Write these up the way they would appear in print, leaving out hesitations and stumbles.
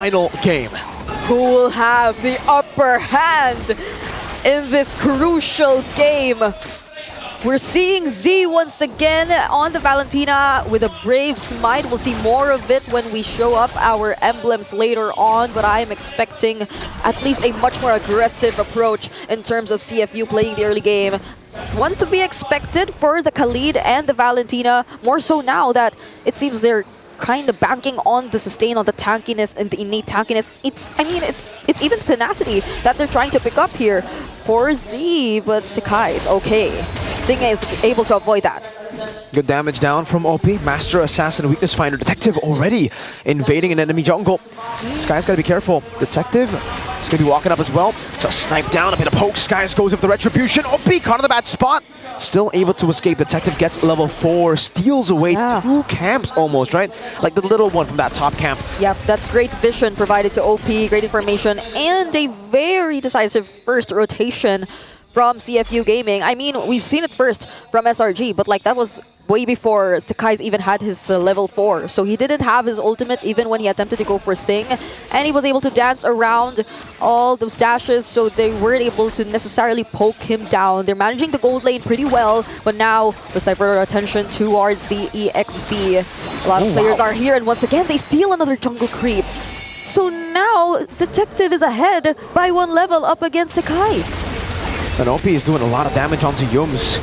Final game. Who will have the upper hand in this crucial game? We're seeing Z once again on the Valentina with a brave smite. We'll see more of it when we show up our emblems later on, but I am expecting at least a much more aggressive approach in terms of CFU playing the early game. One to be expected for the Khalid and the Valentina, more so now that it seems they're kind of banking on the sustain, on the tankiness and the innate tankiness. It's even tenacity that they're trying to pick up here for Z, but Sekai is okay. Sing is able to avoid that. Good damage down from OP. Master Assassin, Weakness Finder. Detective already invading an enemy jungle. Sky's got to be careful. Detective is going to be walking up as well. So snipe down, a bit of poke. Skies goes with the retribution. OP caught in the bad spot. Still able to escape. Detective gets level 4. Steals away 2 camps almost, right? Like the little one from that top camp. Yep, that's great vision provided to OP. Great information and a very decisive first rotation from CFU Gaming. I mean, we've seen it first from SRG, but like that was way before Sakai's even had his level 4. So he didn't have his ultimate even when he attempted to go for Sing. And he was able to dance around all those dashes, so they weren't able to necessarily poke him down. They're managing the gold lane pretty well, but now let's divert our attention towards the EXP. A lot of players are here, and once again, they steal another jungle creep. So now, Detective is ahead by 1 level up against Sakai's. And OP is doing a lot of damage onto Yums.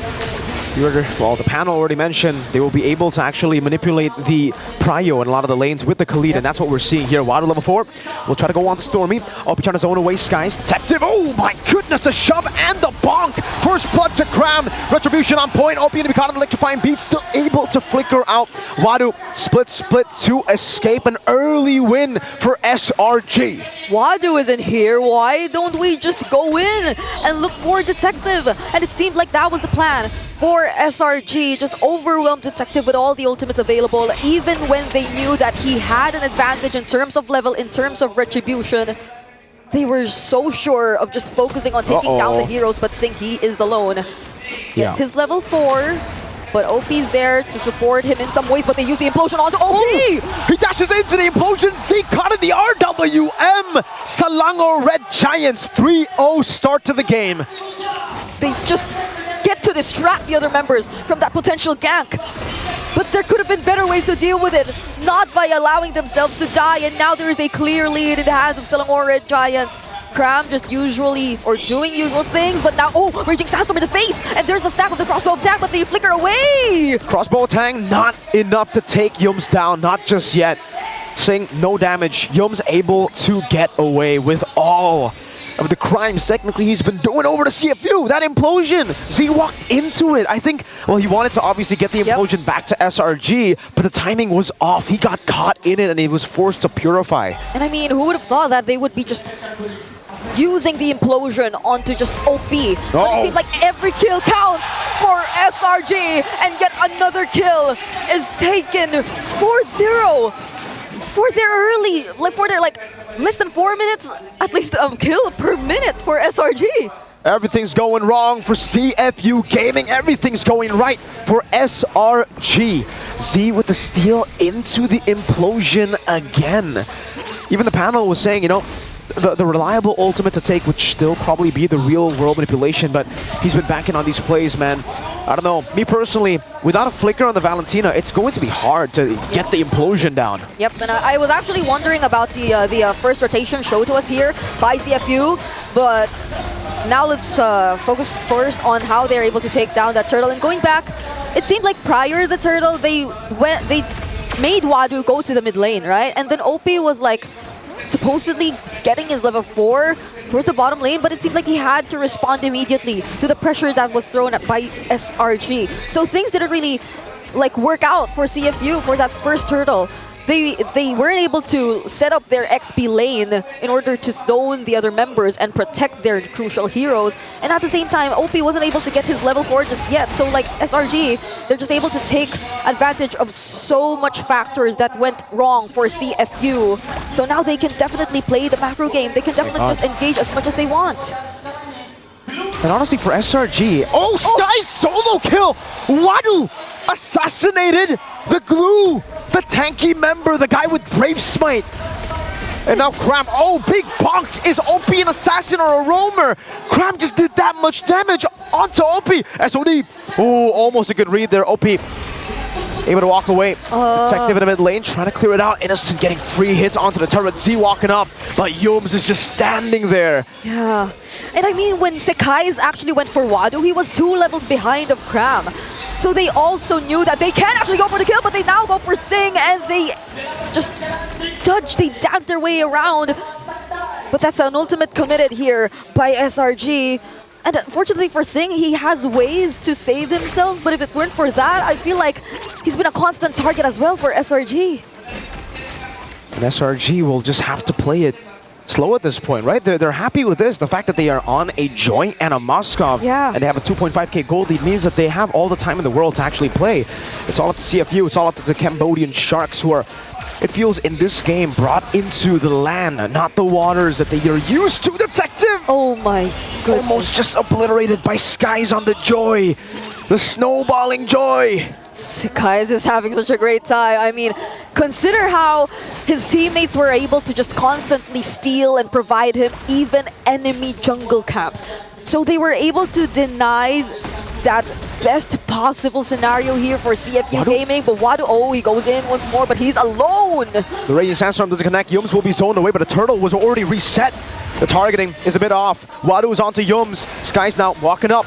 Well, the panel already mentioned they will be able to actually manipulate the prio in a lot of the lanes with the Khalid, and that's what we're seeing here. Water level 4 will try to go on to Stormy. OP trying to zone away Skies. Detective, oh my goodness, the shove and the bonk. First blood to Cram. Retribution on point. OP to be caught in the electrifying beat, still able to flicker out. Wadu split to escape. An early win for SRG. Wadu isn't here. Why don't we just go in and look for Detective? And it seemed like that was the plan for SRG. Just overwhelmed Detective with all the ultimates available, even when they knew that he had an advantage in terms of level, in terms of retribution. They were so sure of just focusing on taking down the heroes, but Sing, he is alone. Gets his level 4. But OP's there to support him in some ways, but they use the implosion onto OP! He dashes into the implosion. Z caught in the RWM! Selangor Red Giants 3-0 start to the game. They just get to distract the other members from that potential gank. But there could have been better ways to deal with it, not by allowing themselves to die, and now there is a clear lead in the hands of Selangor Red Giants. Cram just doing usual things, but now, Raging Sandstorm in the face! And there's a stack of the crossbow attack, but they flicker away! Crossbow attack, not enough to take Yums down, not just yet. Sing, no damage. Yums able to get away with all of the crimes technically he's been doing over to CFU. That implosion, Z walked into it. I think, well, he wanted to obviously get the implosion back to SRG, but the timing was off. He got caught in it and he was forced to purify. And I mean, who would have thought that they would be just using the implosion onto just OP. But it seems like every kill counts for SRG, and yet another kill is taken 4-0 for their early, for their less than 4 minutes, at least a kill per minute for SRG. Everything's going wrong for CFU Gaming. Everything's going right for SRG. Z with the steal into the implosion again. Even the panel was saying, you know, the reliable ultimate to take would still probably be the real world manipulation, but he's been banking on these plays, man. I don't know. Me personally, without a flicker on the Valentina, it's going to be hard to get the implosion down. Yep, and I was actually wondering about the first rotation shown to us here by CFU, but now let's focus first on how they're able to take down that turtle. And going back, it seemed like prior to the turtle, they made Wadu go to the mid lane, right? And then OP was like supposedly getting his level 4 towards the bottom lane, but it seemed like he had to respond immediately to the pressure that was thrown at by SRG. So things didn't really work out for CFU for that first turtle. They weren't able to set up their XP lane in order to zone the other members and protect their crucial heroes. And at the same time, OP wasn't able to get his level 4 just yet. So like SRG, they're just able to take advantage of so much factors that went wrong for CFU. So now they can definitely play the macro game. They can definitely just engage as much as they want. And honestly, for SRG, Sky solo kill! Wadu assassinated the glue! The tanky member, the guy with Brave Smite. And now Cram, oh, big bonk! Is OP an assassin or a roamer? Cram just did that much damage onto OP. SOD, oh, almost a good read there. OP able to walk away. Detective in the mid lane, trying to clear it out. Innocent getting free hits onto the turret. Z walking up, but Yums is just standing there. Yeah. And I mean, when Sekai's actually went for Wadu, he was 2 levels behind of Cram. So they also knew that they can actually go for the kill, but they now go for Sing, and they just they dance their way around. But that's an ultimate committed here by SRG. And unfortunately for Sing, he has ways to save himself, but if it weren't for that, I feel like he's been a constant target as well for SRG. And SRG will just have to play it slow at this point, right? They're happy with this. The fact that they are on a joint and a Moskov, yeah, and they have a 2.5k gold lead means that they have all the time in the world to actually play. It's all up to CFU, it's all up to the Cambodian Sharks, who are, it feels in this game, brought into the land, not the waters that they are used to. Detective! Oh my goodness. Almost just obliterated by Skies on the Joy. The snowballing joy. Skies is having such a great time. I mean, consider how his teammates were able to just constantly steal and provide him even enemy jungle camps. So they were able to deny that best possible scenario here for CFU Gaming, but Wadu, oh, he goes in once more, but he's alone. The Raging Sandstorm doesn't connect. Yums will be zoned away, but the turtle was already reset. The targeting is a bit off. Wadu is onto Yums. Sky's now walking up.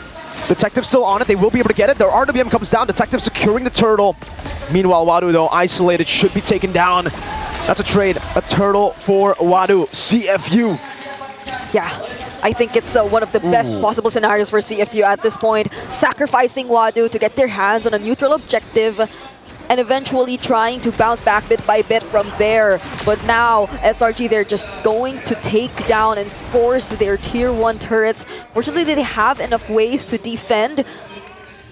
Detective still on it. They will be able to get it. Their RWM comes down. Detective securing the turtle. Meanwhile, Wadu, though, isolated, should be taken down. That's a trade. A turtle for Wadu. CFU. Yeah, I think it's one of the best possible scenarios for CFU at this point. Sacrificing Wadu to get their hands on a neutral objective and eventually trying to bounce back bit by bit from there. But now, SRG, they're just going to take down and force their tier 1 turrets. Fortunately, they have enough ways to defend.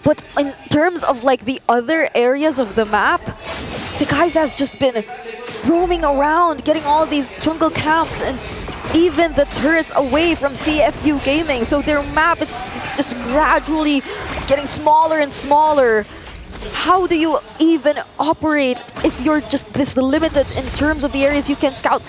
But in terms of like the other areas of the map, Sekai's has just been roaming around, getting all these jungle camps and even the turrets away from CFU Gaming. So their map, it's just gradually getting smaller and smaller. How do you even operate if you're just this limited in terms of the areas you can scout?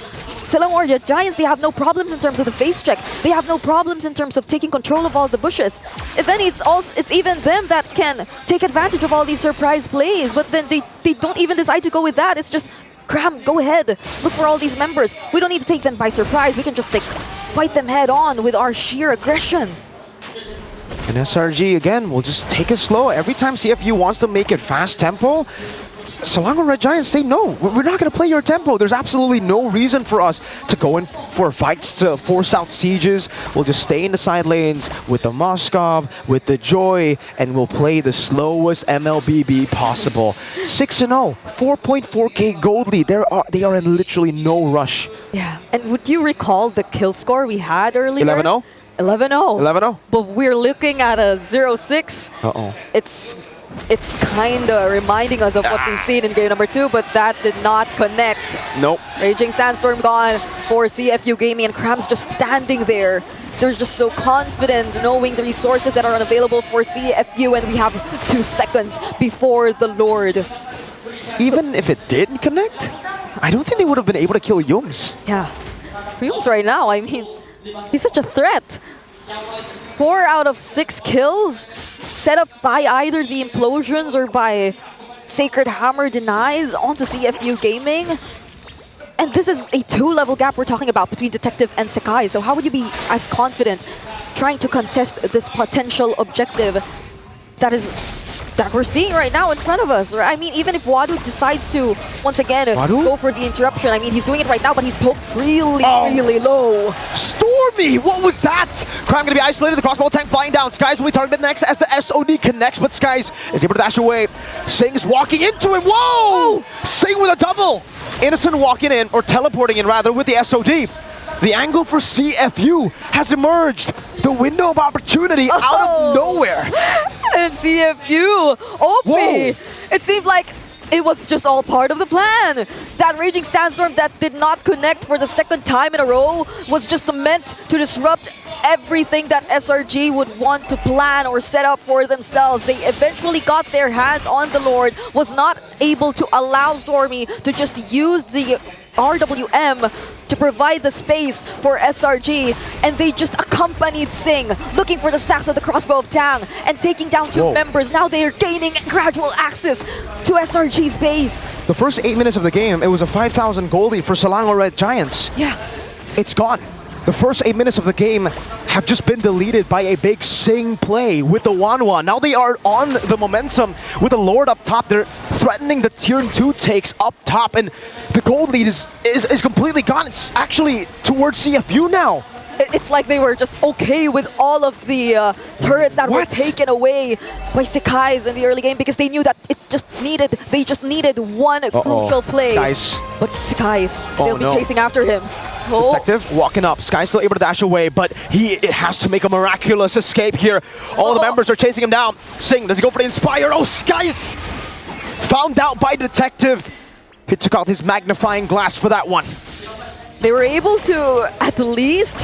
Selangor Giants, they have no problems in terms of the face check. They have no problems in terms of taking control of all the bushes. If any, it's even them that can take advantage of all these surprise plays, but then they don't even decide to go with that. It's just, Cram, go ahead. Look for all these members. We don't need to take them by surprise. We can just fight them head on with our sheer aggression. And SRG, again, will just take it slow. Every time CFU wants to make it fast tempo, Selangor Red Giants say, no, we're not going to play your tempo. There's absolutely no reason for us to go in for fights, to force out sieges. We'll just stay in the side lanes with the Moskov, with the Joy, and we'll play the slowest MLBB possible. 6-0, 4.4k gold lead. They are in literally no rush. Yeah, and would you recall the kill score we had earlier? 11-0? 11-0. 11-0. But we're looking at a 0-6. Uh-oh. It's kind of reminding us of what we've seen in game number 2, but that did not connect. Nope. Raging Sandstorm gone for CFU Gaming, and Cram's just standing there. They're just so confident knowing the resources that are unavailable for CFU, and we have 2 seconds before the Lord. Even if it did connect, I don't think they would have been able to kill Yums. Yeah. For Yums right now, I mean, he's such a threat. 4 out of 6 kills set up by either the implosions or by Sacred Hammer denies onto CFU Gaming. And this is a 2-level gap we're talking about between Detective and Sekai. So how would you be as confident trying to contest this potential objective that we're seeing right now in front of us? I mean, even if Wadu decides to, once again, go for the interruption, I mean, he's doing it right now, but he's poked really low. Stormy! What was that? Crime gonna be isolated, the crossbow tank flying down. Skies will be targeted next as the SOD connects, but Skies is able to dash away. Sing's walking into him. Whoa! Sing with a double! Innocent walking in, or teleporting in rather, with the SOD. The angle for CFU has emerged. The window of opportunity out of nowhere. And CFU, OP, it seemed like it was just all part of the plan. That Raging Sandstorm that did not connect for the 2nd time in a row was just meant to disrupt everything that SRG would want to plan or set up for themselves. They eventually got their hands on the Lord, was not able to allow Stormy to just use the RWM to provide the space for SRG, and they just accompanied Sing, looking for the stacks of the crossbow of Tang, and taking down two members. Now they are gaining gradual access to SRG's base. The first 8 minutes of the game, it was a 5,000 gold lead for Selangor Red Giants. Yeah. It's gone. The first 8 minutes of the game have just been deleted by a big Sing play with the Wanwa. Now they are on the momentum with the Lord up top. They're threatening the tier 2 takes up top, and the gold lead is completely gone. It's actually towards CFU now. It's like they were just okay with all of the turrets that were taken away by Sekai's in the early game because they knew that they just needed one crucial play. Guys. But Sekai's, they'll be chasing after him. Detective walking up. Sky's still able to dash away, but he has to make a miraculous escape here. All the members are chasing him down. Sing, does he go for the Inspire? Oh, Sky's found out by Detective. He took out his magnifying glass for that one. They were able to, at least,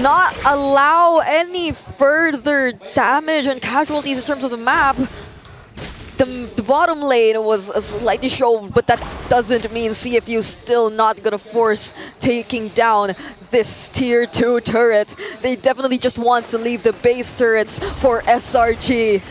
not allow any further damage and casualties in terms of the map. The bottom lane was slightly shoved, but that doesn't mean CFU still not gonna force taking down this tier 2 turret. They definitely just want to leave the base turrets for SRG.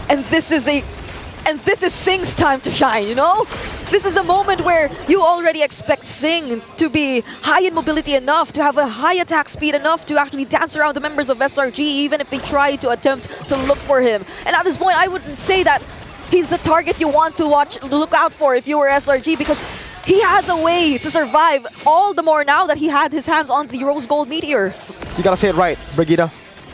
And this is Sing's time to shine, you know? This is the moment where you already expect Sing to be high in mobility enough, to have a high attack speed enough to actually dance around the members of SRG, even if they try to attempt to look for him. And at this point, I wouldn't say that he's the target you want to look out for if you were SRG, because he has a way to survive, all the more now that he had his hands on the Rose Gold Meteor. You gotta say it right, Brigitte.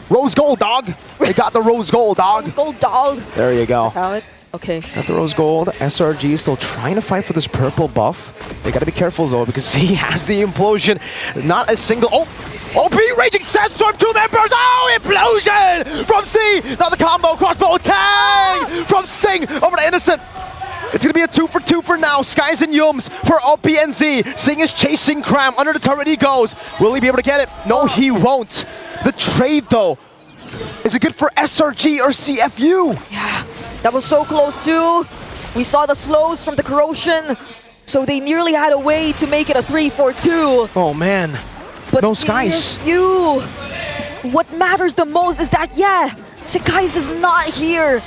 Rose Gold, dog! They got the Rose Gold, dog! Rose Gold, dog! There you go. That's how it... Okay. Got the Rose Gold. SRG is still trying to fight for this purple buff. They gotta be careful though, because he has the implosion. Not a single... Oh! OP Raging Sandstorm, 2 members! Oh! Implosion! From C! Now the combo crossbow Tang! From Sing over to Innocent. It's gonna be a 2 for 2 for now. Skies and Yums for OP and Z. Sing is chasing Cram. Under the turret he goes. Will he be able to get it? No, he won't. The trade though. Is it good for SRG or CFU? Yeah. That was so close too. We saw the slows from the corrosion, so they nearly had a way to make it a 3-4-2. Oh man, but no Skies. What matters the most is that, Sekai's is not here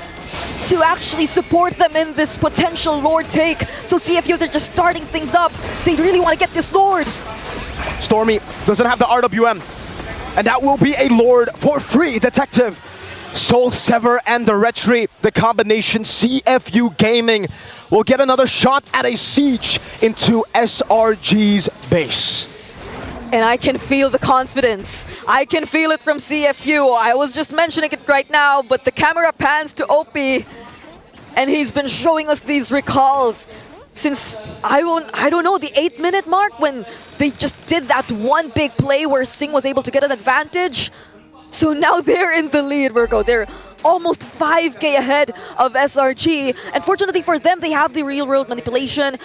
to actually support them in this potential Lord take. So CFU, they're just starting things up. They really want to get this Lord. Stormy doesn't have the RWM, and that will be a Lord for free. Detective. Soul Sever and the Retreat, the combination CFU Gaming will get another shot at a siege into SRG's base. And I can feel the confidence. I can feel it from CFU. I was just mentioning it right now, but the camera pans to OP, and he's been showing us these recalls since, I don't know, the 8-minute mark when they just did that one big play where Sing was able to get an advantage. So now they're in the lead, Virgo. They're almost 5k ahead of SRG. And fortunately for them, they have the real-world manipulation.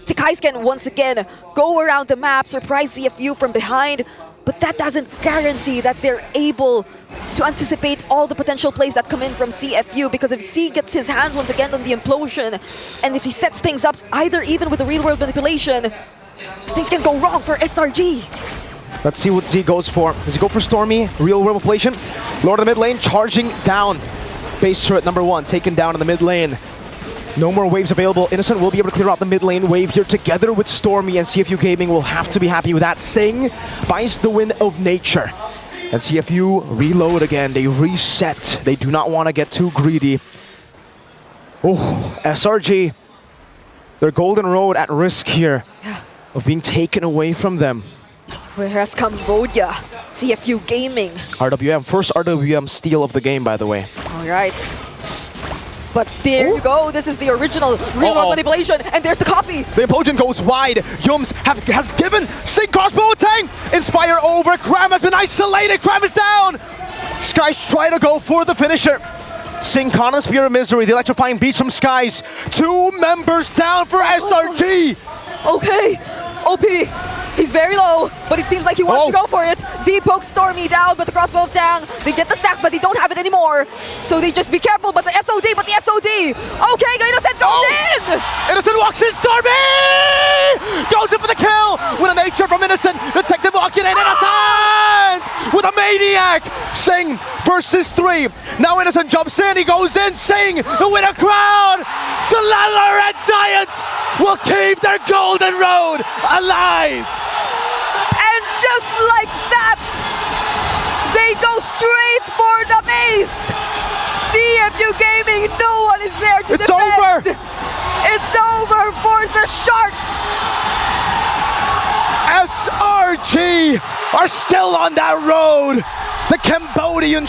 Sekai's can once again go around the map, surprise CFU from behind. But that doesn't guarantee that they're able to anticipate all the potential plays that come in from CFU. Because if C gets his hands once again on the implosion, and if he sets things up, either even with the real-world manipulation, things can go wrong for SRG. Let's see what Z goes for. Does he go for Stormy? Real world manipulation. Lord of the mid lane charging down. Base turret number 1 taken down in the mid lane. No more waves available. Innocent will be able to clear out the mid lane wave here together with Stormy, and CFU Gaming will have to be happy with that. Sing buys the win of nature. And CFU reload again. They reset. They do not want to get too greedy. Oh, SRG. Their golden road at risk here of being taken away from them. Whereas Cambodia, CFU Gaming. RWM, first RWM steal of the game, by the way. All right. But there you go. This is the original real-world manipulation, and there's the copy. The implosion goes wide. Yums has given Sing crossbow Tang. Inspire over. Cram has been isolated. Cram is down. Skies try to go for the finisher. Sing caught on Spear of Misery. The electrifying beats from Skies. 2 members down for SRG. Okay. OP, he's very low, but it seems like he wants to go for it. Z pokes Stormy down, but the crossbow of Tang, they get the stacks, but they don't have it anymore. So they just be careful, but the SOD. Okay, Innocent goes in! Innocent walks in, Stormy! Goes in for the kill! With a nature from Innocent, Detective walking in, Innocent! With a Maniac! Sing versus 3. Now Innocent jumps in, he goes in, Sing with a crowd! Solala Red Giants will keep their golden road alive! And just like that, they go straight for the base! CFU Gaming, no one is there to defend! It's over! It's over for the Sharks! SRG are still on that road! The Cambodian